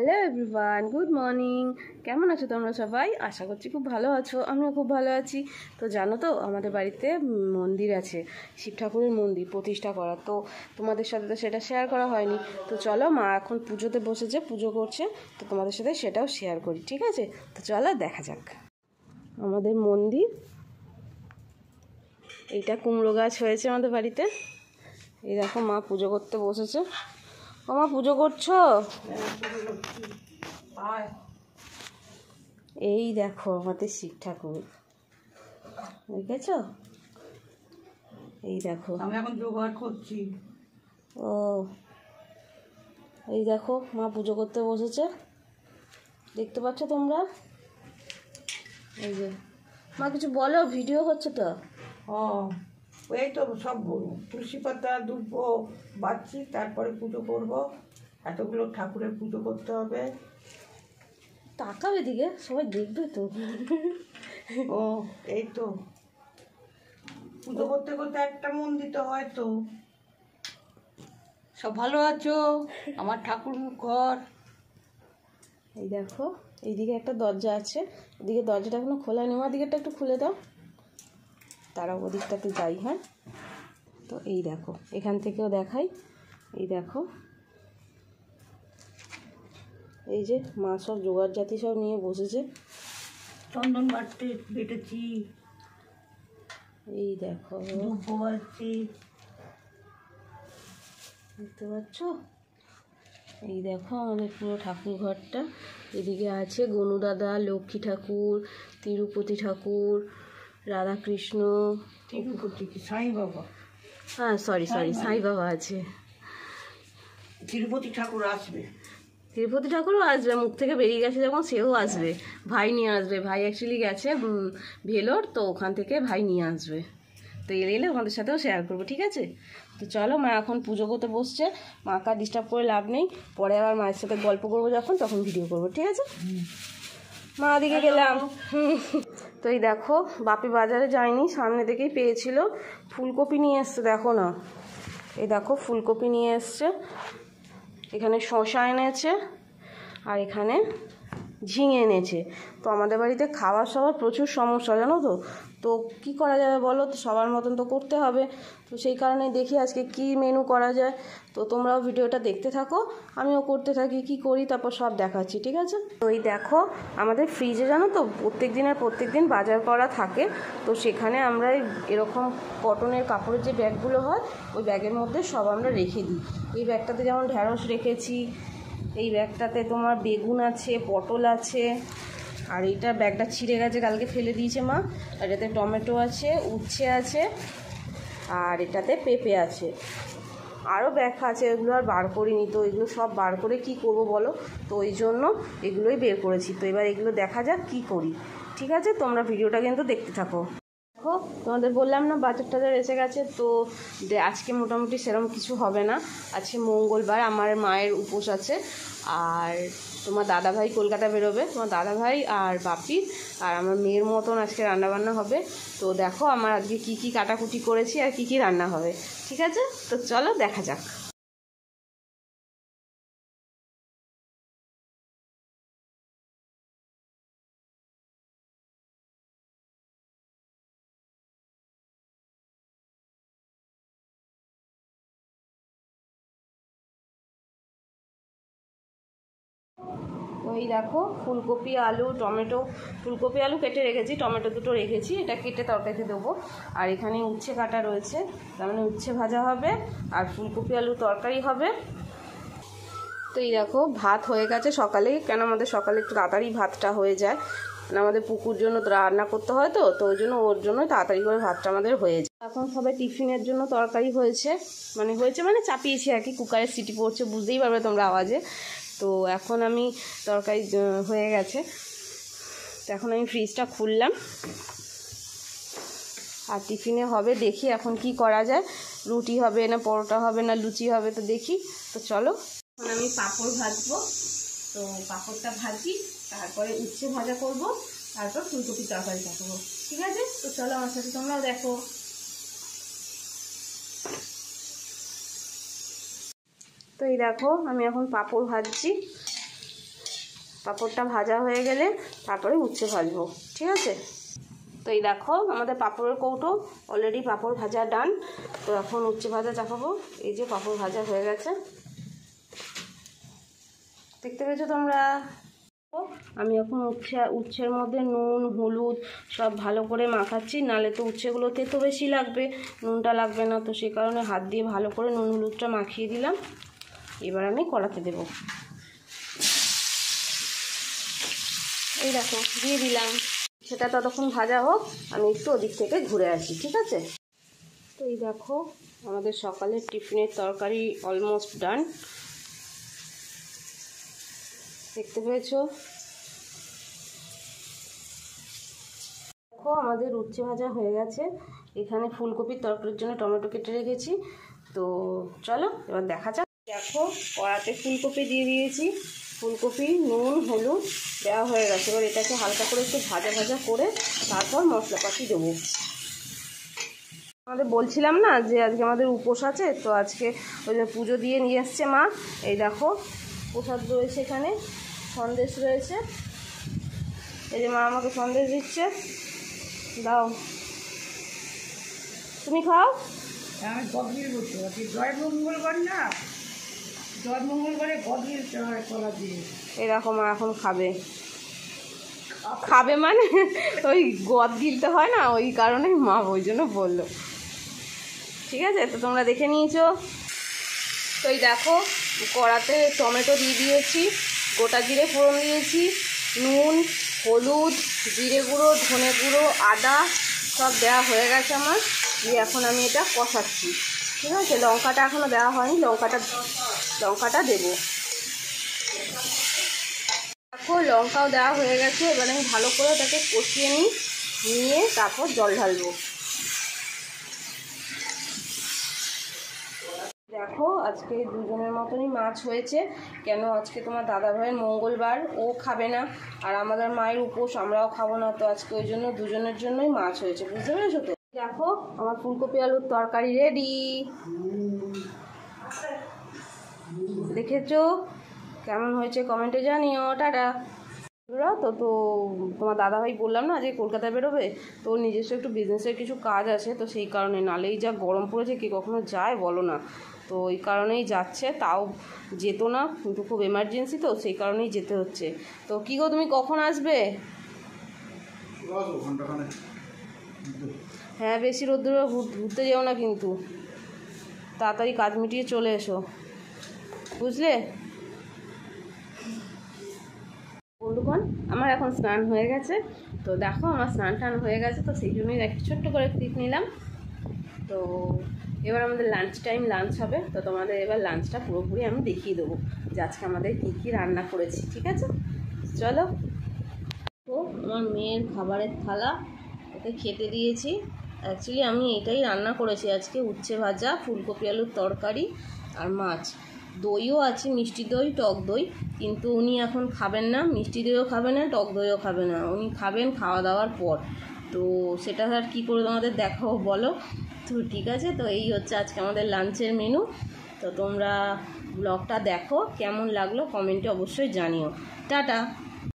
Hello everyone, good morning. কেমন আছো তোমরা সবাই? আশা করছি খুব ভালো আছো। আমিও খুব ভালো আছি। তো জানো তো আমাদের বাড়িতে মন্দির আছে, শিব ঠাকুরের মন্দির প্রতিষ্ঠা করা। তো তোমাদের সাথে তো সেটা শেয়ার করা হয়নি। তো চলো, মা এখন পুজোতে বসেছে, পুজো করছে, তো তোমাদের সাথে সেটাও শেয়ার করি, ঠিক আছে? তো চলো দেখা যাক আমাদের মন্দির। এইটা কুমড়ো গাছ হয়েছে আমাদের বাড়িতে। এই দেখো মা পুজো করতে বসেছে। ও মা, পুজো করছো? এই দেখো আমাদের শিব ঠাকুর, দেখেছ? এই দেখো আমি এখন জোগাড় করছি। ও এই দেখো মা পুজো করতে বসেছে, দেখতে পাচ্ছ তোমরা? এই যে মা কিছু বলো, ভিডিও হচ্ছে তো। ও এই তো সব তুলসী পাতা ধূপ বাঁচছি, তারপরে পুজো করব। এতগুলো ঠাকুরের পুজো করতে হবে। তাকাবে দিকে, সবাই দেখবে তো। ও এই তো পুজো করতে করতে একটা মন দিতে হয় তো। সব ভালো আছো? আমার ঠাকুর ঘর। এই দেখো এইদিকে একটা দরজা আছে, ওদিকে দরজাটা এখনো খোলা নেই। আমার দিকেরটা একটু খুলে দাও, তারা ওদিকটাতে যাই। হ্যাঁ, তো এই দেখো এখান থেকেও দেখাই। এই দেখো এই যে মা সব জোগাড় জাতি সব নিয়ে বসেছে। চন্দন বাটতে বেটেছি, এই দেখো ধূপ বাড়ছি, দেখতে পাচ্ছ? এই দেখো আমাদের পুরো ঠাকুর ঘরটা। এদিকে আছে গনু দাদা, লক্ষ্মী ঠাকুর, তিরুপতি ঠাকুর, রাধাকৃষ্ণ, তিরুপতি কি সাই বাবা? হ্যাঁ সরি সাই বাবা আছে। তিরুপতি ঠাকুর আসবে, তিরুপতি ঠাকুরও আসবে, মুখ থেকে বেরিয়ে গেছে যখন, সেও আসবে। ভাই নিয়ে আসবে, ভাই অ্যাকচুয়ালি গেছে ভেলোর, তো ওখান থেকে ভাই নিয়ে আসবে। তো এলে আমাদের সাথেও শেয়ার করবো, ঠিক আছে? তো চলো, মা এখন পুজো করতে বসছে, মাকে ডিস্টার্ব করে লাভ নেই। পরে আবার মায়ের সাথে গল্প করবো যখন, তখন ভিডিও করবো, ঠিক আছে? মা দিকে গেলাম। তো এই দেখো বাপি বাজারে যায়নি, সামনে থেকেই পেয়েছিল। ফুলকপি নিয়ে এসছে, দেখো না, এই দেখো ফুলকপি নিয়ে এসছে। এখানে শসা এনেছে, আর এখানে ঝিঙে এনেছে। তো আমাদের বাড়িতে খাবার সবার প্রচুর সমস্যা, জানো তো। তো কী করা যাবে বলো, তো সবার মতন তো করতে হবে। তো সেই কারণে দেখি আজকে কি মেনু করা যায়। তো তোমরাও ভিডিওটা দেখতে থাকো, আমিও করতে থাকি, কি করি তারপর সব দেখাচ্ছি, ঠিক আছে? তো এই দেখো আমাদের ফ্রিজে, জানো তো, প্রত্যেক দিন বাজার করা থাকে। তো সেখানে আমরা এরকম কটনের কাপড়ের যে ব্যাগগুলো হয়, ওই ব্যাগের মধ্যে সব আমরা রেখে দিই। এই ব্যাগটাতে যেমন ঢ্যাঁড়স রেখেছি, এই ব্যাগটাতে তোমার বেগুন আছে, পটল আছে, আর এইটা ব্যাগটা ছিঁড়ে গেছে, কালকে ফেলে দিয়েছে মা। আর এটাতে টমেটো আছে, উচ্ছে আছে, আর এটাতে পেঁপে আছে। আরও ব্যাগ আছে, এগুলো আর বার করিনি। তো এগুলো সব বার করে কি করব বলো, তো ওই জন্য এগুলোই বের করেছি। তো এবার এগুলো দেখা যাক কি করি, ঠিক আছে? তোমরা ভিডিওটা কিন্তু দেখতে থাকো। দেখো তোমাদের বললাম না বাজার টাজার এসে গেছে। তো আজকে মোটামুটি সেরকম কিছু হবে না। আজকে মঙ্গলবার, আমার মায়ের উপোস আছে। আর তোমার দাদাভাই কলকাতা বেরোবে, তোমার দাদাভাই আর বাপি আর আমার মেয়ের মতন আজকে রান্নাবান্না হবে। তো দেখো আমার আজকে কি কি কাটাকুটি করেছি আর কি কি রান্না হবে, ঠিক আছে? তো চলো দেখা যাক। ওই দেখো ফুলকপি আলু টমেটো, ফুলকপি আলু কেটে রেখেছি, টমেটো দুটো রেখেছি, এটা কেটে তরকারিতে দেবো। আর এখানে উচ্ছে কাটা রয়েছে, তার মানে উচ্ছে ভাজা হবে আর ফুলকপি আলু তরকারি হবে। তো এই দেখো ভাত হয়ে গেছে সকালেই, কেন আমাদের সকালে একটু তাড়াতাড়ি ভাতটা হয়ে যায়, মানে আমাদের পুকুর জন্য রান্না করতে হয়, তো ওই জন্য ওর জন্য তাড়াতাড়ি করে ভাতটা আমাদের হয়ে যায়। এখন সবাই টিফিনের জন্য তরকারি হয়েছে মানে চাপিয়েছি আর কি, কুকারের সিটি পড়ছে, বুঝতেই পারবে তোমরা আওয়াজে। তো এখন আমি তরকারি হয়ে গেছে, তো এখন আমি ফ্রিজটা খুললাম। আর টিফিনে হবে, দেখি এখন কি করা যায়, রুটি হবে না পরোটা হবে না লুচি হবে, তো দেখি। তো চলো এখন আমি পাঁপড় ভাজবো। তো পাঁপড়টা ভাজি, তারপরে উচ্ছে ভাজা করব, তারপর ফুলকপি তরকারি কাটবো, ঠিক আছে? তো চলো আমার সাথে তোমরাও দেখো। তো এই দেখো আমি এখন পাঁপড় ভাজছি। পাঁপড়টা ভাজা হয়ে গেলে তারপরে উচ্ছে ভাজবো, ঠিক আছে? তো এই দেখো আমাদের পাঁপড়ের কৌটো অলরেডি পাঁপড় ভাজা ডান। তো এখন উচ্ছে ভাজা চাপাবো। এই যে পাঁপড় ভাজা হয়ে গেছে, দেখতে পেয়েছো তোমরা? আমি এখন উচ্ছের মধ্যে নুন হলুদ সব ভালো করে মাখাচ্ছি, নাহলে তো উচ্ছেগুলো তেতো বেশি লাগবে, নুনটা লাগবে না। তো সেই কারণে হাত দিয়ে ভালো করে নুন হলুদটা মাখিয়ে দিলাম। এবার আমি কড়াতে দেব। এই দেখো দিয়ে দিলাম। সেটা ততক্ষণ ভাজা হোক, আমি একটু ওদিক থেকে ঘুরে আসি, ঠিক আছে? তো এই দেখো আমাদের সকালের টিফিনের তরকারি অলমোস্ট ডান, দেখতে পেয়েছো? দেখো আমাদের উচ্ছে ভাজা হয়ে গেছে। এখানে ফুলকপির তরকারির জন্য টমেটো কেটে রেখেছি। তো চলো এবার দেখা যাক। দেখো কড়াতে ফুলকপি দিয়ে দিয়েছি, ফুলকপি নুন হলুদ দেওয়া হয়ে গেছে। এবার এটাকে হালকা করে একটু ভাজা ভাজা করে তারপর মশলাপাতি দেবো। আমাদের বলছিলাম না যে আজকে আমাদের উপোস আছে, তো আজকে ওই যে পুজো দিয়ে নিয়ে এসছে মা। এই দেখো প্রসাদ রয়েছে, এখানে সন্দেশ রয়েছে। এই যে মা আমাকে সন্দেশ দিচ্ছে, দাও তুমি খাও। আমি গদগিল করতে পারছি, জয় মঙ্গলবার না, জয় মঙ্গলবারে গদগিল হয় কলা দিয়ে। এরকম এখন খাবে খাবে মানে ওই গদ গিলতে হয় না, ওই কারণে মা ওই জন্য বললো, ঠিক আছে? তো তোমরা দেখে নিয়েছো। তো এই দেখো কড়াতে টমেটো দিয়ে দিয়েছি, গোটা জিরে ফোড়ন দিয়েছি, নুন হলুদ জিরে গুঁড়ো ধনে গুঁড়ো আদা সব দেওয়া হয়ে গেছে আমার। দিয়ে এখন আমি এটা কষাচ্ছি, ঠিক আছে? লঙ্কাটা এখনও দেওয়া হয়নি, লঙ্কাটা দেবো। দেখো লঙ্কাও দেওয়া হয়ে গেছে। এবার আমি ভালো করে ওটাকে কষিয়ে নিয়ে তারপর জল ঢালবো। দেখো আজকে দুজনের মতনই মাছ হয়েছে। কেন, আজকে তোমার দাদা ভাইয়ের মঙ্গলবার, ও খাবে না, আর আমাদের মায়ের উপোস, আমরাও খাবো না। তো আজকে ওই জন্য দুজনের জন্যই মাছ হয়েছে, বুঝতে পেরেছো তো? দেখো আমার ফুলকপি আলুর তরকারি রেডি, দেখেছো? কেমন হয়েছে কমেন্টে জানিও। টাটা। তো তোমার দাদাভাই বললাম না যে কলকাতায় বেরোবে, তো নিজস্ব একটু বিজনেসের কিছু কাজ আছে, তো সেই কারণে, নালেই যা গরম পড়েছে কি কখনো যায় বলো না। তো ওই কারণেই যাচ্ছে, তাও যেত না, কিন্তু খুব এমার্জেন্সি, তো সেই কারণেই যেতে হচ্ছে। তো কী গো তুমি কখন আসবে? হ্যাঁ বেশি রোদ্দুরে ঘুরতে যেও না, কিন্তু তাড়াতাড়ি কাজ মিটিয়ে চলে এসো, বুঝলে? বন্ধুগণ আমার এখন স্নান হয়ে গেছে। তো দেখো আমার স্নান টান হয়ে গেছে, তো সেই জন্যই একটু ছোট্ট করে ক্লিপ নিলাম। তো এবার আমাদের লাঞ্চ হবে। তো তোমাদের এবার লাঞ্চটা পুরোপুরি আমি দেখিয়ে দেবো যে আজকে আমাদের কী কী রান্না করেছি, ঠিক আছে? চলো। তো আমার মেয়ের খাবারের থালা, ওকে খেতে দিয়েছি। অ্যাকচুয়ালি আমি এটাই রান্না করেছি আজকে, উচ্ছে ভাজা ফুলকপি আলুর তরকারি আর মাছ। দইও আছে, মিষ্টি দই টক দই, কিন্তু উনি এখন খাবেন না, মিষ্টি দইও খাবে না টক দইও খাবে না, উনি খাবেন খাওয়া দাওয়ার পর। তো সেটা আর কী করে তোমাদের দেখাবো বলো? তো ঠিক আছে, তো এই হচ্ছে আজকে আমাদের লাঞ্চের মেনু। তো তোমরা ব্লগটা দেখো, কেমন লাগলো কমেন্টে অবশ্যই জানিও। টাটা।